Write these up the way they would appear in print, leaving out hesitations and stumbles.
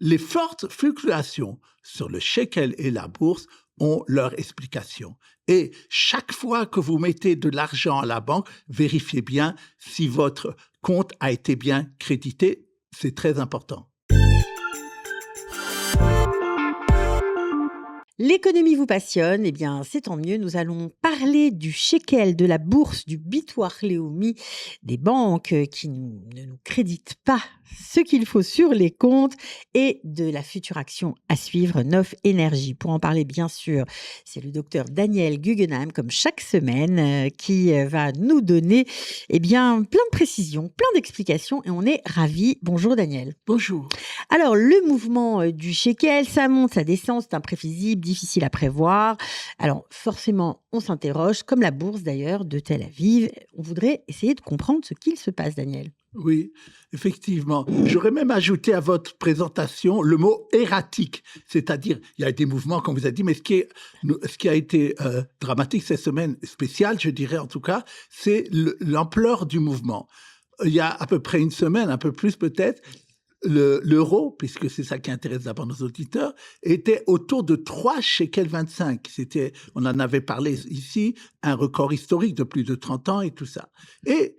les fortes fluctuations sur le shekel et la bourse ont leur explication. Et chaque fois que vous mettez de l'argent à la banque, vérifiez bien si votre compte a été bien crédité. C'est très important. L'économie vous passionne, eh bien c'est tant mieux. Nous allons parler du shekel, de la bourse, du Bitoire Leumi, des banques qui ne nous créditent pas ce qu'il faut sur les comptes et de la future action à suivre, Neuf Énergie. Pour en parler, bien sûr, c'est le docteur Daniel Guggenheim, comme chaque semaine, qui va nous donner eh bien, plein de précisions, plein d'explications et on est ravis. Bonjour Daniel. Bonjour. Alors, le mouvement du shekel, ça monte, ça descend, c'est imprévisible, difficile à prévoir. Alors, forcément, on s'interroge, comme la bourse d'ailleurs de Tel Aviv. On voudrait essayer de comprendre ce qu'il se passe, Daniel. Oui, effectivement. J'aurais même ajouté à votre présentation le mot erratique, c'est-à-dire il y a des mouvements, comme vous avez dit, mais ce qui a été dramatique cette semaine, spéciale, je dirais en tout cas, c'est l'ampleur du mouvement. Il y a à peu près une semaine, un peu plus peut-être, l'euro, puisque c'est ça qui intéresse d'abord nos auditeurs, était autour de 3 shekels 25. On en avait parlé ici, un record historique de plus de 30 ans et tout ça. Et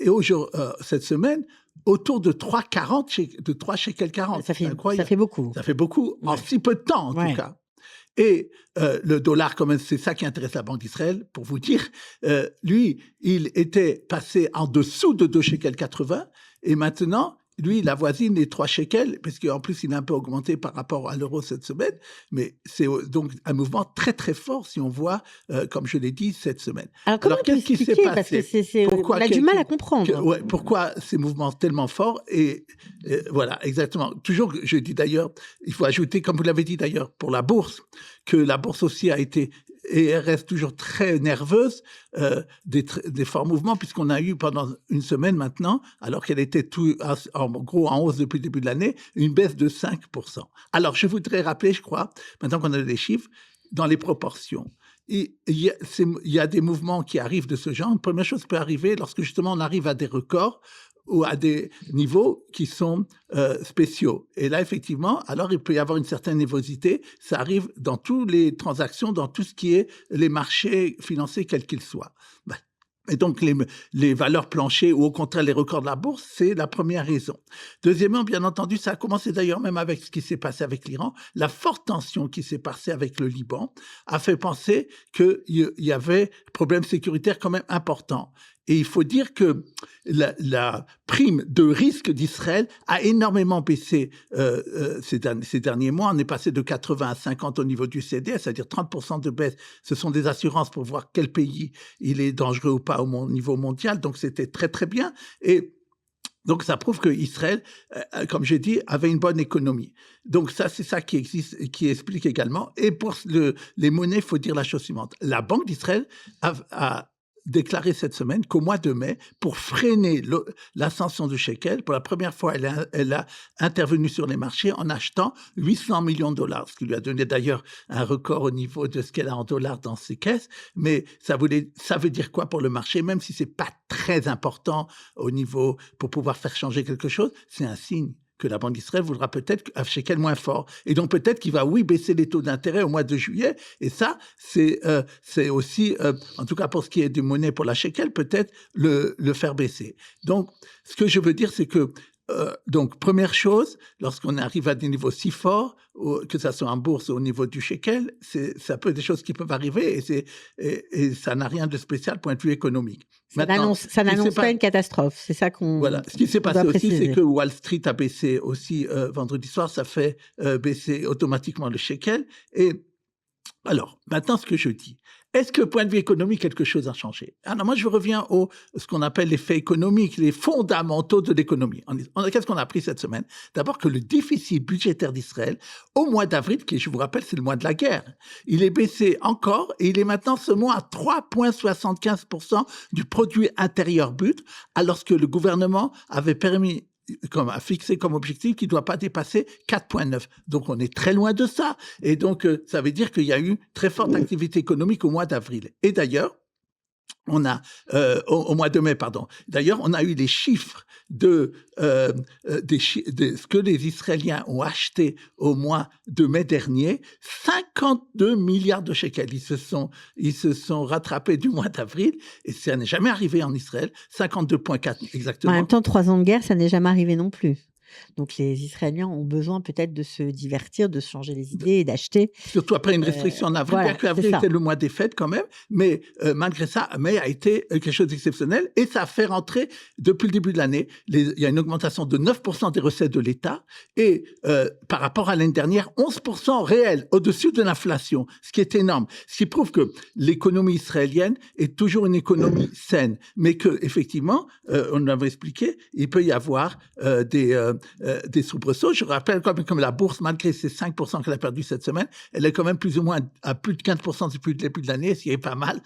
aujourd'hui, cette semaine, autour de 3,40, de 3 shekels 40. Ça fait beaucoup. Ça fait beaucoup, en si peu de temps en tout cas. Et le dollar, quand même, c'est ça qui intéresse la Banque d'Israël, pour vous dire. Lui, il était passé en dessous de 2 shekels 80, et maintenant, lui, il avoisine les 3 shekels, parce qu'en plus, il a un peu augmenté par rapport à l'euro cette semaine. Mais c'est donc un mouvement très, très fort, si on voit, comme je l'ai dit, cette semaine. Alors qu'est-ce qui s'est passé? Parce que on a du mal à comprendre. Pourquoi ces mouvements tellement forts? Et voilà, exactement. Toujours, je dis d'ailleurs, il faut ajouter, comme vous l'avez dit d'ailleurs, pour la bourse, que la bourse aussi a été et elle reste toujours très nerveuse des forts mouvements, puisqu'on a eu pendant une semaine maintenant, alors qu'elle était en gros en hausse depuis le début de l'année, une baisse de 5%. Alors, je voudrais rappeler, je crois, maintenant qu'on a les chiffres, dans les proportions. Il y a des mouvements qui arrivent de ce genre. Une première chose peut arriver lorsque justement on arrive à des records ou à des niveaux qui sont spéciaux. Et là, effectivement, alors il peut y avoir une certaine nervosité. Ça arrive dans toutes les transactions, dans tout ce qui est les marchés financiers, quels qu'ils soient. Et donc, les valeurs planchées ou au contraire les records de la bourse, c'est la première raison. Deuxièmement, bien entendu, ça a commencé d'ailleurs même avec ce qui s'est passé avec l'Iran. La forte tension qui s'est passée avec le Liban a fait penser qu'il y avait problème sécuritaire quand même important. Et il faut dire que la prime de risque d'Israël a énormément baissé ces derniers mois. On est passé de 80 à 50 au niveau du CDS, c'est-à-dire 30% de baisse. Ce sont des assurances pour voir quel pays il est dangereux ou pas au niveau mondial. Donc, c'était très, très bien. Et donc, ça prouve qu'Israël, comme j'ai dit, avait une bonne économie. Donc, ça, c'est ça qui explique également. Et pour les monnaies, il faut dire la chose suivante. La Banque d'Israël a déclaré cette semaine qu'au mois de mai, pour freiner l'ascension du shekel, pour la première fois, elle a intervenu sur les marchés en achetant 800 millions de dollars, ce qui lui a donné d'ailleurs un record au niveau de ce qu'elle a en dollars dans ses caisses. Mais ça veut dire quoi pour le marché? Même si c'est pas très important au niveau pour pouvoir faire changer quelque chose, c'est un signe que la Banque d'Israël voudra peut-être un shekel moins fort. Et donc peut-être qu'il va, oui, baisser les taux d'intérêt au mois de juillet. Et ça, c'est aussi, en tout cas pour ce qui est de monnaie pour la shekel, peut-être le faire baisser. Donc, ce que je veux dire, c'est que donc, première chose, lorsqu'on arrive à des niveaux si forts, que ça soit en bourse ou au niveau du shekel, ça peut être des choses qui peuvent arriver et ça n'a rien de spécial point de vue économique. Ça n'annonce pas une catastrophe, c'est ça qu'on Voilà. Ce qui s'est passé aussi, préciser. c'est que Wall Street a baissé aussi vendredi soir, ça fait baisser automatiquement le shekel. Et alors, maintenant, ce que je dis, est-ce que, point de vue économique, quelque chose a changé? Alors, moi, je reviens ce qu'on appelle les faits économiques, les fondamentaux de l'économie. Qu'est-ce qu'on a appris cette semaine? D'abord que le déficit budgétaire d'Israël, au mois d'avril, qui, je vous rappelle, c'est le mois de la guerre, il est baissé encore et il est maintenant seulement à 3,75% du produit intérieur brut, alors que le gouvernement avait a fixé comme objectif qu'il ne doit pas dépasser 4,9. Donc, on est très loin de ça. Et donc, ça veut dire qu'il y a eu très forte activité économique au mois d'avril. Et d'ailleurs, On a au mois de mai, pardon. D'ailleurs, on a eu les chiffres de ce que les Israéliens ont acheté au mois de mai dernier, 52 milliards de shekels. Ils se sont rattrapés du mois d'avril et ça n'est jamais arrivé en Israël. 52,4 exactement. En même temps, 3 ans de guerre, ça n'est jamais arrivé non plus. Donc les Israéliens ont besoin peut-être de se divertir, de se changer les idées et d'acheter. Surtout après une restriction en avril, bien qu'avril était le mois des fêtes quand même, mais malgré ça, mai a été quelque chose d'exceptionnel et ça a fait rentrer, depuis le début de l'année, il y a une augmentation de 9% des recettes de l'État et par rapport à l'année dernière, 11% réel, au-dessus de l'inflation, ce qui est énorme. Ce qui prouve que l'économie israélienne est toujours une économie saine, mais qu'effectivement, on l'avait expliqué, il peut y avoir des soubresauts. Je rappelle comme la bourse, malgré ces 5% qu'elle a perdu cette semaine, elle est quand même plus ou moins à plus de 15% depuis le début de l'année, ce qui est pas mal.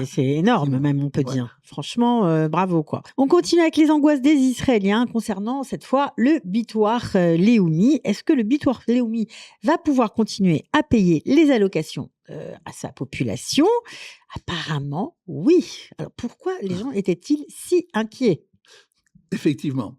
C'est énorme, même, on peut dire. Franchement, bravo, quoi. On continue avec les angoisses des Israéliens concernant, cette fois, le Bitoire Leumi. Est-ce que le Bitoire Leumi va pouvoir continuer à payer les allocations à sa population? Apparemment, oui. Alors, pourquoi les gens étaient-ils si inquiets? Effectivement.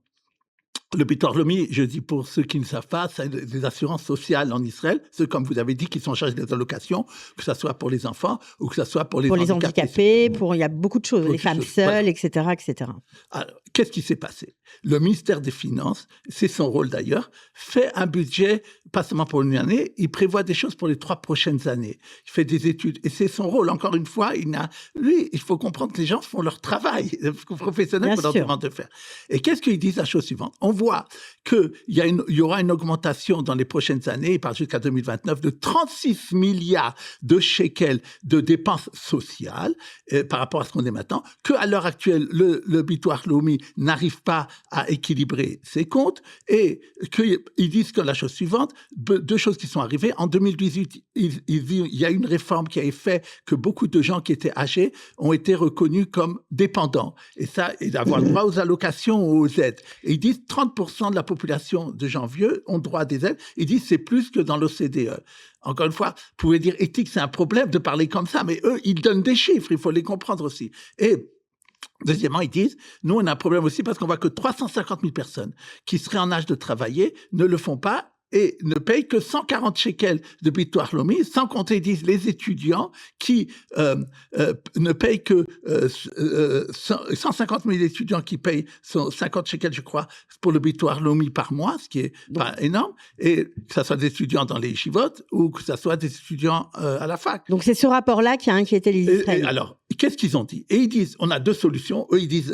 Le Bitoire Leumi, je dis pour ceux qui ne savent pas, c'est des assurances sociales en Israël, ceux, comme vous avez dit, qui sont en charge des allocations, que ce soit pour les enfants ou que ce soit pour les handicapés. Il y a beaucoup de choses, les femmes seules, voilà. etc. Alors, qu'est-ce qui s'est passé? Le ministère des Finances, c'est son rôle d'ailleurs, fait un budget, pas seulement pour une année, il prévoit des choses pour les 3 prochaines années. Il fait des études et c'est son rôle. Encore une fois, il faut comprendre que les gens font leur travail professionnel qu'on leur demande de faire. Et qu'est-ce qu'ils disent? La chose suivante. On voit qu'il y aura une augmentation dans les prochaines années, il parle jusqu'à 2029, de 36 milliards de shekels de dépenses sociales par rapport à ce qu'on est maintenant, qu'à l'heure actuelle, le Bitoire Leumi n'arrive pas à équilibrer ses comptes et qu'ils disent que la chose suivante, 2 choses qui sont arrivées. En 2018, il y a une réforme qui a fait que beaucoup de gens qui étaient âgés ont été reconnus comme dépendants. Et ça, et d'avoir le droit aux allocations ou aux aides. Et ils disent 30% de la population de gens vieux ont droit à des aides. Ils disent c'est plus que dans l'OCDE. Encore une fois, vous pouvez dire éthique, c'est un problème de parler comme ça, mais eux, ils donnent des chiffres, il faut les comprendre aussi. Et deuxièmement, ils disent, nous, on a un problème aussi parce qu'on voit que 350 000 personnes qui seraient en âge de travailler ne le font pas et ne payent que 140 shekels de Bitoire Leumi, sans compter, ils disent, les étudiants qui ne payent que 150 000 étudiants qui payent 50 shekels, je crois, pour le Bitoire Leumi par mois, ce qui est pas énorme, et que ce soit des étudiants dans les yeshivot ou que ce soit des étudiants à la fac. Donc c'est ce rapport-là qui a inquiété les Israéliens. Alors, qu'est-ce qu'ils ont dit? Et ils disent, on a 2 solutions. Eux, ils disent,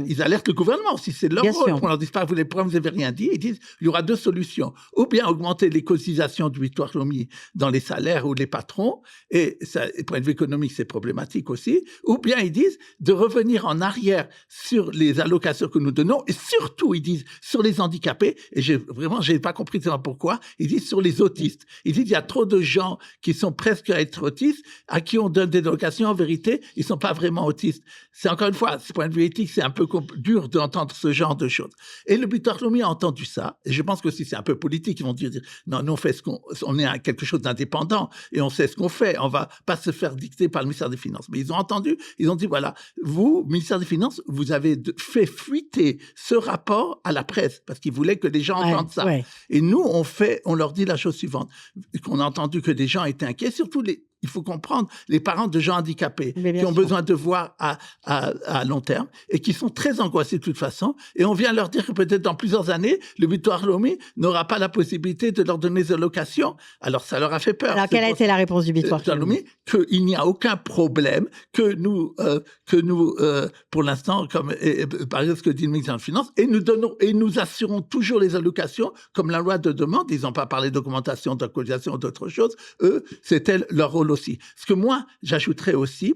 ils alertent le gouvernement aussi, c'est leur rôle. On leur dit pas, vous n'avez rien dit. Ils disent, il y aura 2 solutions. Ou bien augmenter les cotisations du Bitoire Leumi dans les salaires ou les patrons, et ça, point de vue économique, c'est problématique aussi. Ou bien ils disent de revenir en arrière sur les allocations que nous donnons, et surtout, ils disent, sur les handicapés, et j'ai pas compris pourquoi, ils disent sur les autistes. Ils disent, il y a trop de gens qui sont presque à être autistes, à qui on donne des allocations, en vérité, ils sont pas vraiment autistes. C'est encore une fois, ce point de vue éthique, c'est un peu dur d'entendre ce genre de choses. Et le Bitoire Leumi a entendu ça, et je pense que si c'est un peu politique, ils vont dire non, nous on fait on est quelque chose d'indépendant et on sait ce qu'on fait, on va pas se faire dicter par le ministère des Finances. Mais ils ont entendu, ils ont dit voilà, vous, ministère des Finances, vous avez fait fuiter ce rapport à la presse parce qu'ils voulaient que les gens entendent ça. Ouais. Et nous, on leur dit la chose suivante, qu'on a entendu que des gens étaient inquiets, surtout il faut comprendre les parents de gens handicapés qui ont besoin de voir à long terme et qui sont très angoissés de toute façon. Et on vient leur dire que peut-être dans plusieurs années, le Bitoire Leumi n'aura pas la possibilité de leur donner des allocations. Alors ça leur a fait peur. Alors quelle a été la réponse du Bitoire Leumi? Qu'il n'y a aucun problème, que nous pour l'instant, comme par exemple ce que dit le ministère des Finances, et nous assurons toujours les allocations comme la loi de demande. Ils n'ont pas parlé d'augmentation, d'actualisation ou d'autres choses. Eux, c'était leur rôle aussi. Ce que moi, j'ajouterais aussi,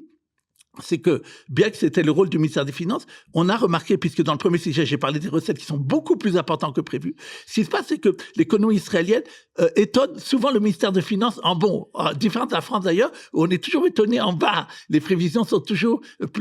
c'est que, bien que c'était le rôle du ministère des Finances, on a remarqué, puisque dans le premier sujet, j'ai parlé des recettes qui sont beaucoup plus importantes que prévu, ce qui se passe, c'est que l'économie israélienne étonne souvent le ministère des Finances en bon, différent de la France d'ailleurs, où on est toujours étonné en bas. Les prévisions sont toujours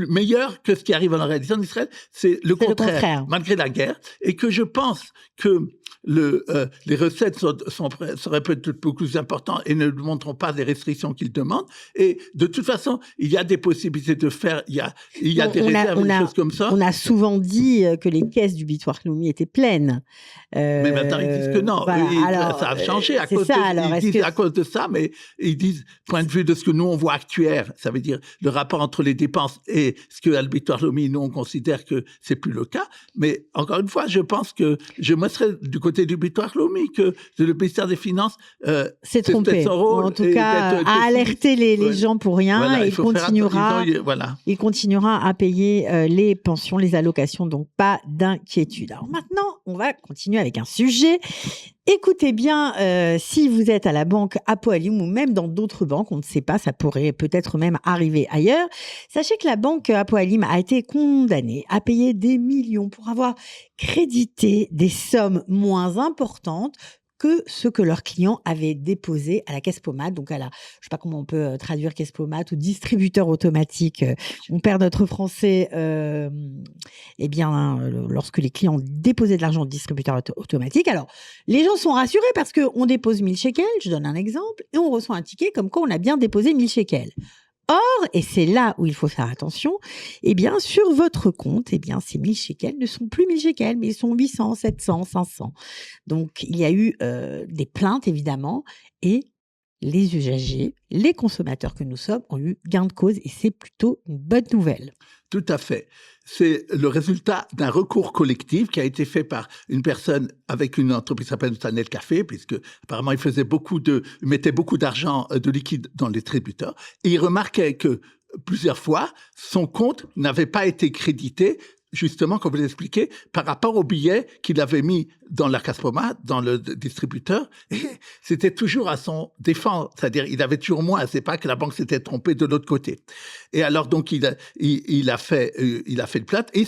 meilleures que ce qui arrive en réalité en Israël. C'est le contraire, malgré la guerre. Et que je pense que les recettes seraient peut-être beaucoup plus importantes et ne montreront pas les restrictions qu'ils demandent. Et de toute façon, il y a des possibilités de faire, il y a des réserves, des choses comme ça. On a souvent dit que les caisses du Bitoire Lhoumi étaient pleines. Mais maintenant, ils disent que non. Voilà. Ça a changé à cause de ça, mais ils disent, point de vue de ce que nous, on voit actuel, ça veut dire le rapport entre les dépenses et ce que le Bitoire Lhoumi, nous, on considère que c'est plus le cas. Mais encore une fois, je pense que je me serais du côté du Bitoire Lhoumi que le ministère des Finances s'est trompé. Son rôle, en tout cas, a alerté les gens pour rien. Voilà, et il continuera à payer les pensions, les allocations. Donc, pas d'inquiétude. Alors maintenant, on va continuer avec un sujet. Écoutez bien, si vous êtes à la banque Apoallum ou même dans d'autres banques, on ne sait pas, ça pourrait peut-être même arriver ailleurs. Sachez que la banque Apoallum a été condamnée à payer des millions pour avoir crédité des sommes moins importantes que ce que leurs clients avaient déposé à la caisse pommade, donc à la, je sais pas comment on peut traduire caisse pommade ou distributeur automatique. On perd notre français. Eh bien, lorsque les clients déposaient de l'argent au distributeur automatique, alors les gens sont rassurés parce que on dépose 1000 shekels, je donne un exemple, et on reçoit un ticket comme quoi on a bien déposé 1000 shekels. Or, et c'est là où il faut faire attention, eh bien, sur votre compte, eh bien, ces 1000 shekels ne sont plus 1000 shekels, mais ils sont 800, 700, 500. Donc, il y a eu des plaintes, évidemment, et les usagers, les consommateurs que nous sommes, ont eu gain de cause, et c'est plutôt une bonne nouvelle. Tout à fait. C'est le résultat d'un recours collectif qui a été fait par une personne avec une entreprise qui s'appelle Tanel Café, puisque apparemment il mettait beaucoup d'argent de liquide dans les distributeurs. Et il remarquait que plusieurs fois, son compte n'avait pas été crédité, justement, comme vous l'expliquez, par rapport au billet qu'il avait mis dans la caisse pommade, dans le distributeur, et c'était toujours à son défense, c'est-à-dire il avait toujours moins, c'est pas que la banque s'était trompée de l'autre côté. Et alors donc il a fait le plainte, et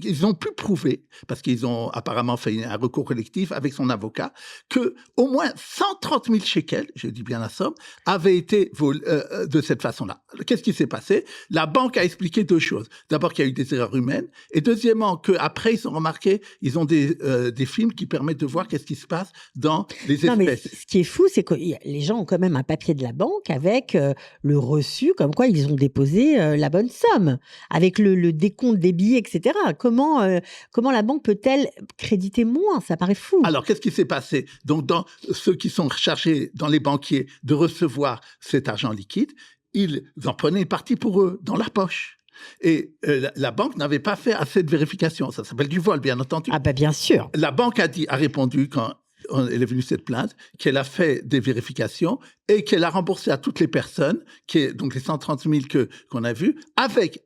ils ont pu prouver, parce qu'ils ont apparemment fait un recours collectif avec son avocat, que au moins 130 000 shekels, je dis bien la somme, avaient été volés de cette façon-là. Qu'est-ce qui s'est passé? La banque a expliqué deux choses. D'abord qu'il y a eu des erreurs humaines, et deuxièmement qu'après ils ont remarqué, ils ont des films qui permettent de voir qu'est-ce qui se passe dans les espèces. Non, mais ce qui est fou, c'est que les gens ont quand même un papier de la banque avec le reçu, comme quoi ils ont déposé la bonne somme, avec le décompte des billets, etc. Comment la banque peut-elle créditer moins? Ça paraît fou. Alors, qu'est-ce qui s'est passé? Donc, dans ceux qui sont chargés, dans les banquiers, de recevoir cet argent liquide, ils en prenaient une partie pour eux, dans leur poche. Et la banque n'avait pas fait assez de vérification. Ça s'appelle du vol, bien entendu. Ah ben bien sûr. La banque a répondu quand elle est venue cette plainte, qu'elle a fait des vérifications et qu'elle a remboursé à toutes les personnes, donc les 130 000 qu'on a vus, avec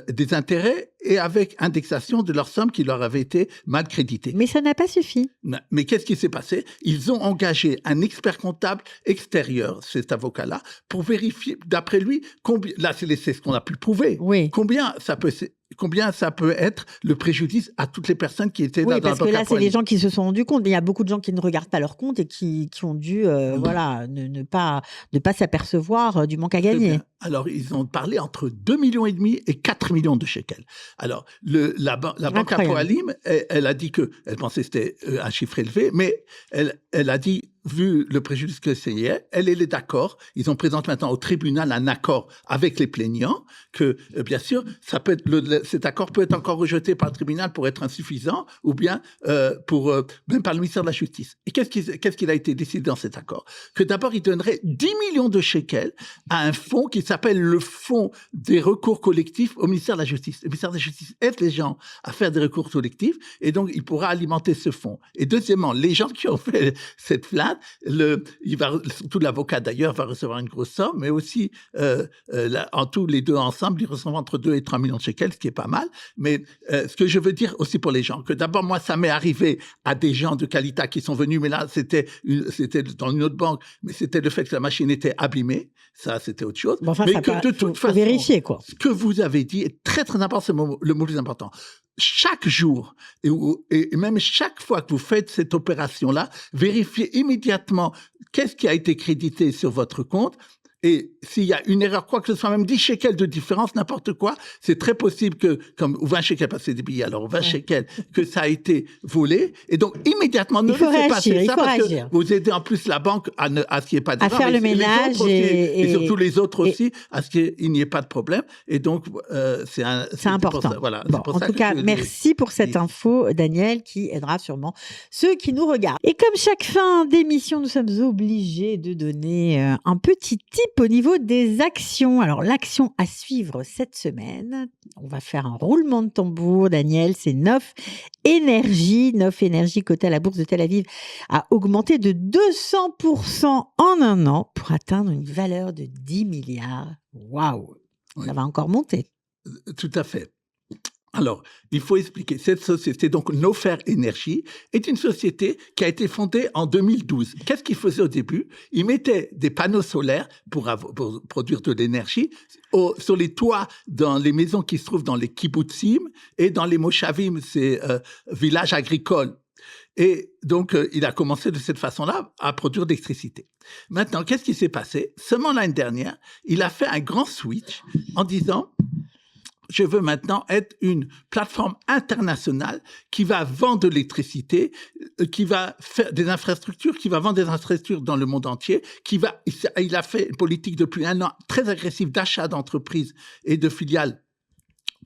des intérêts et avec indexation de leur somme qui leur avait été mal créditée. Mais ça n'a pas suffi. Mais qu'est-ce qui s'est passé? Ils ont engagé un expert comptable extérieur, cet avocat-là, pour vérifier, d'après lui, combien, là c'est ce qu'on a pu prouver, oui. combien ça peut être le préjudice à toutes les personnes qui étaient là dans la banque. Oui, parce que là, c'est les gens qui se sont rendus compte. Mais il y a beaucoup de gens qui ne regardent pas leur compte et qui ont dû ne pas s'apercevoir du manque à gagner. Alors, ils ont parlé entre 2,5 millions et 4 millions de shekels. Alors, la banque Apoallum, elle a dit elle pensait que c'était un chiffre élevé, mais elle a dit, vu le préjudice que c'est, elle est d'accord. Ils ont présenté maintenant au tribunal un accord avec les plaignants que, bien sûr, cet accord peut être encore rejeté par le tribunal pour être insuffisant ou bien même par le ministère de la Justice. Et qu'est-ce qu'il a été décidé dans cet accord? Que d'abord, il donnerait 10 millions de shekels à un fonds qui s'appelle le fonds des recours collectifs au ministère de la Justice. Le ministère de la Justice aide les gens à faire des recours collectifs et donc il pourra alimenter ce fonds. Et deuxièmement, les gens qui ont fait cette plainte, surtout l'avocat d'ailleurs va recevoir une grosse somme, mais aussi en tout les deux ensemble, ils reçoivent entre 2 et 3 millions de shekels, ce qui est pas mal. Mais ce que je veux dire aussi pour les gens, que d'abord moi ça m'est arrivé à des gens de Qualita qui sont venus, mais là c'était dans une autre banque, mais c'était le fait que la machine était abîmée, ça c'était autre chose. Bon, enfin, mais que de toute façon, vérifier, quoi. Ce que vous avez dit est très très important, c'est le mot le plus important. Chaque jour, et même chaque fois que vous faites cette opération-là, vérifiez immédiatement qu'est-ce qui a été crédité sur votre compte Et s'il y a une erreur, quoi que ce soit, même 10 shekels de différence, n'importe quoi, c'est très possible que, ou 20 shekels, parce que c'est des billets, alors 20 shekels, que ça a été volé. Et donc, immédiatement, ne laissez passer ça, parce que vous aidez en plus la banque à ce qu'il n'y ait pas d'erreur. À faire le ménage et surtout les autres aussi, à ce qu'il n'y ait pas de problème. Et donc, c'est important. Voilà, bon, en tout cas, merci pour cette info, Daniel, qui aidera sûrement ceux qui nous regardent. Et comme chaque fin d'émission, nous sommes obligés de donner un petit tip au niveau des actions. Alors, l'action à suivre cette semaine, on va faire un roulement de tambour, Daniel, c'est Neuf Énergie. Neuf Énergie, coté à la bourse de Tel Aviv, a augmenté de 200% en un an pour atteindre une valeur de 10 milliards. Waouh! Ça va encore monter. Tout à fait. Alors, il faut expliquer. Cette société, donc Nofer Energy, est une société qui a été fondée en 2012. Qu'est-ce qu'ils faisaient au début? Ils mettaient des panneaux solaires pour produire de l'énergie sur les toits dans les maisons qui se trouvent dans les kibbutzim et dans les moshavim, ces villages agricoles. Et donc, il a commencé de cette façon-là à produire de l'électricité. Maintenant, qu'est-ce qui s'est passé? Seulement l'année dernière, il a fait un grand switch en disant... Je veux maintenant être une plateforme internationale qui va vendre de l'électricité, qui va faire des infrastructures, qui va vendre des infrastructures dans le monde entier, il a fait une politique depuis un an très agressive d'achat d'entreprises et de filiales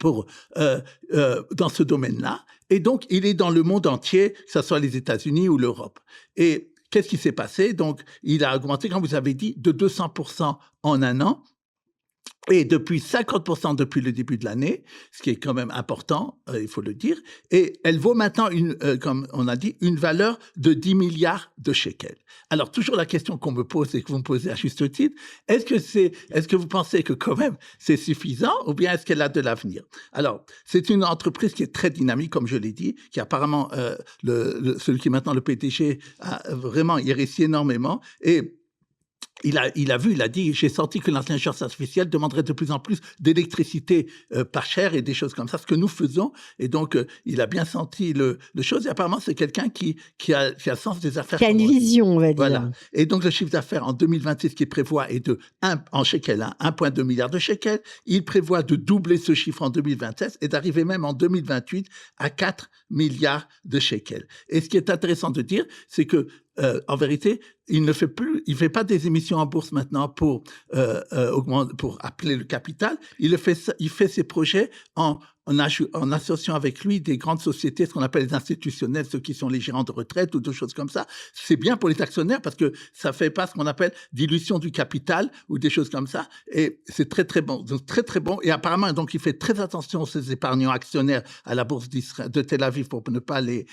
dans ce domaine-là. Et donc, il est dans le monde entier, que ce soit les États-Unis ou l'Europe. Et qu'est-ce qui s'est passé? Donc, il a augmenté, comme vous avez dit, de 200% en un an. Et depuis 50% depuis le début de l'année, ce qui est quand même important, il faut le dire. Et elle vaut maintenant, comme on a dit, une valeur de 10 milliards de shekels. Alors, toujours la question qu'on me pose et que vous me posez à juste titre, est-ce que vous pensez que quand même c'est suffisant ou bien est-ce qu'elle a de l'avenir? Alors, c'est une entreprise qui est très dynamique, comme je l'ai dit, qui apparemment, celui qui est maintenant le PDG, a vraiment y réussi énormément. Et il a dit, j'ai senti que l'intelligence artificielle demanderait de plus en plus d'électricité pas chère et des choses comme ça, ce que nous faisons. Et donc, il a bien senti le chose. Et apparemment, c'est quelqu'un qui a le sens des affaires. Qui a une vision, on va dire. Voilà. Et donc, le chiffre d'affaires en 2026 qu'il prévoit est de 1,2 milliard de shekels. Il prévoit de doubler ce chiffre en 2027 et d'arriver même en 2028 à 4 milliards de shekels. Et ce qui est intéressant de dire, c'est que en vérité, il ne fait pas des émissions en bourse maintenant pour appeler le capital. Il fait ses projets en associant avec lui des grandes sociétés, ce qu'on appelle les institutionnels, ceux qui sont les gérants de retraite ou d'autres choses comme ça. C'est bien pour les actionnaires parce que ça fait pas ce qu'on appelle dilution du capital ou des choses comme ça. Et c'est très, très bon. Donc, très, très bon. Et apparemment, donc, il fait très attention aux ses épargnants actionnaires à la bourse de Tel Aviv pour ne pas les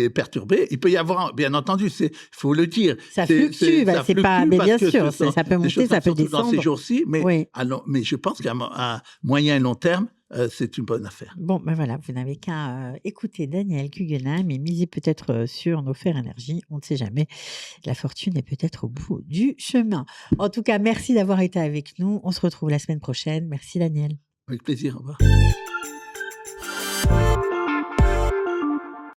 perturber. Il peut y avoir, bien entendu, faut le dire. Ça fluctue, c'est pas, mais bien sûr, ça peut monter, ça peut descendre. Dans ces jours-ci, mais, oui. Mais je pense qu'à moyen et long terme, c'est une bonne affaire. Bon, ben voilà, vous n'avez qu'à écouter Daniel Guggenheim et miser peut-être sur Nofer Energy. On ne sait jamais. La fortune est peut-être au bout du chemin. En tout cas, merci d'avoir été avec nous. On se retrouve la semaine prochaine. Merci, Daniel. Avec plaisir. Au revoir.